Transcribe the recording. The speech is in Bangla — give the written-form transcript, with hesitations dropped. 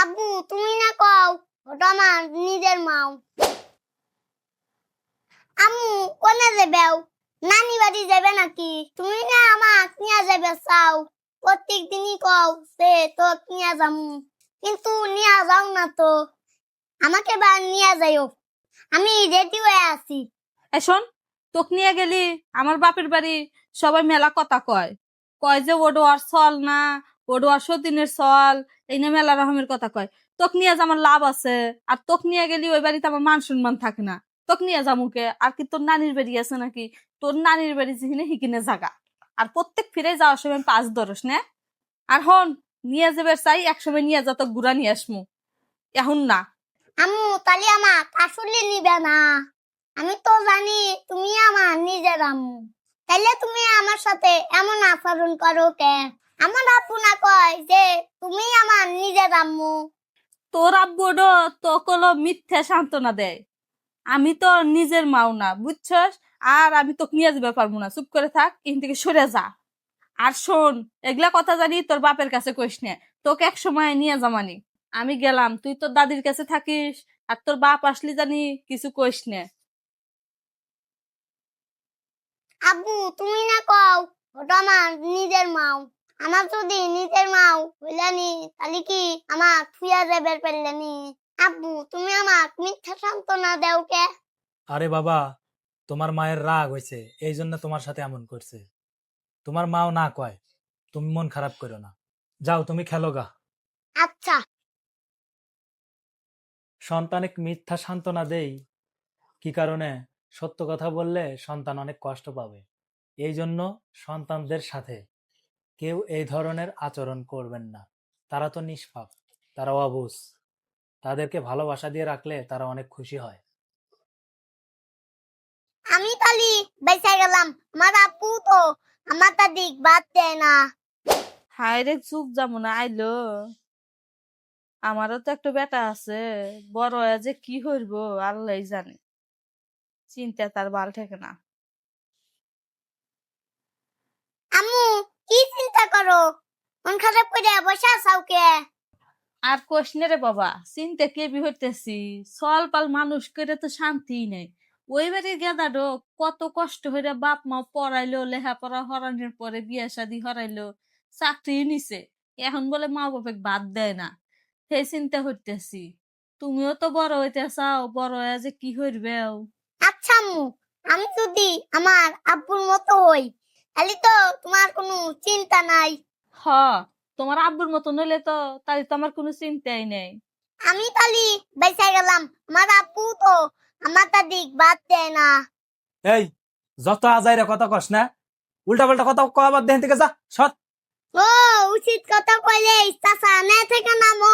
আব্বু তুমি না কও ওটা আমার নিজের মাও। আম্মু কোনে যাবেও? নানি বাড়ি যাবে নাকি? তুমি না আমাক নিয়া যাবে চাও, প্রত্যেক দিনই কও সে তো নিয়া যামু, কিন্তু নিয়া যাও না তো। আমাকে বা নিয়া যাইও, আমি রেডি হয়ে আছি। শোন, তোকে নিয়ে গেলি আমার বাপের বাড়ি, সবাই মেলা কথা কয় কয় যে ওডোয়ার চল না, ওডোয়ার সতীনের চল, এই নিয়ে মেলা রকমের কথা কয়। তোকে নিয়ে যে আমার লাভ আছে, আর তোকে নিয়ে গেলি ওই বাড়িতে আমার মান সম্মান থাকে না। তোকে নিয়ে যামুকে আর কি? তোর নানির বাড়ি আছে নাকি? তোর নানির বাড়ি যেখানে হিকিনে জাগা, আর প্রত্যেক ফিরে যাওয়ার সময় পাঁচ ধরস না। আর হন, নিয়ে যাবে চাই একসময় নিয়ে যা, তো গুড়া নিয়ে আসমু, এখন না। আম্মু তালি আমাক আসলে নিবে না, আমি তো জানি তুমি আমার নিজের আম্মু, তাইলে তুমি আমার সাথে এমন আচরণ করো কে? আমার আপু না কয় যে তুমি আমার নিজের আম্মু। তোর আব্বুডো তো কোনো মিথ্যা সান্ত্বনা দেয়। আমি তো নিজের মাও না, বুঝছস? আর আমি তোকে নিয়ে যাবে পারবো না, চুপ করে থাক, এখান থেকে সরে যা। আর শোন, এগুলা কথা জানি তোর বাপের কাছে কইস না, তোকে এক সময় নিয়ে যামানি। আমি গেলাম, তুই তোর দাদির কাছে থাকিস, আর তোর বাপ আসলি জানি কিছু কইস না। আব্বু তুমি না কও ওটা আমার নিজের মাও। আমার যদি নিজের মাও হইলানি তাহলে কি আমার থুয়া যাবার পারলেনি? আব্বু তুমি আমার মিথ্যা সান্ত্বনা দেও কে? আরে বাবা, তোমার মায়ের রাগ হয়েছে, এই জন্য তোমার সাথে এমন করছে। তোমার মাও না কয়, তুমি মন খারাপ করো না। যাও তুমি খেলো গা। আচ্ছা। সন্তানিক মিথ্যা সান্ত্বনা দেই কি কারণে? সত্য কথা বললে সন্তান অনেক কষ্ট পাবে। এই জন্য সন্তানদের সাথে কেউ এই ধরনের আচরণ করবেন না। তারা তো নিষ্পাপ, তারা অবুঝ। তাদেরকে ভালোবাসা দিয়ে রাখলে তারা অনেক খুশি হয়। আমি তালি বেঁচে গেলাম, আমার আপু তো আমার তা দিক বাদ দেয় না। হায় রে, চুপ যাবো না আইলো। আমারও তো একটা বেটা আছে, বড় হয়ে যে কি হইব আল্লাহ জানে, চিন্তা তার বাল ঠেকে না। আম্মু কি চিন্তা করো? মন খারাপ করে বসে আছাও কে? আর কোশনে রে বাবা, চিন্তা কে হইতেছি, সল পাল মানুষ করে তো শান্তি নেই। ওই বাড়ির গেদাডো কত কষ্ট হইরে বাপ মা পড়াইলো, লেখাপড়া হরানোর পরে বিয়ে শাদী হরাইলো, চাকরি নিছে, এখন বলে মা বাপেক বাদ দেয় না। সেই চিন্তা হইতেছি। তুমিও তো বড় হইতে চাও, বড় হয়ে যে কি হইবে। আচ্ছা আম্মু, আমি যদি আমার আব্বুর মতো হই তাহলে তো তোমার কোনো চিন্তা নাই। হ, তোমার আব্বুর মতো নইলে তো তাই তো আমার কোনো চিন্তাই নেই। আমি তালি বেঁচে গেলাম, আমার আব্বু তো আমার তা দিক বাদ দেয় না। এই, যত আজাইরা কথা কস না, উল্টা পাল্টা কথা কবার দেন থেকে যা সৎ। ও উচিত কথা কইলে চাচা না থেকে নামো।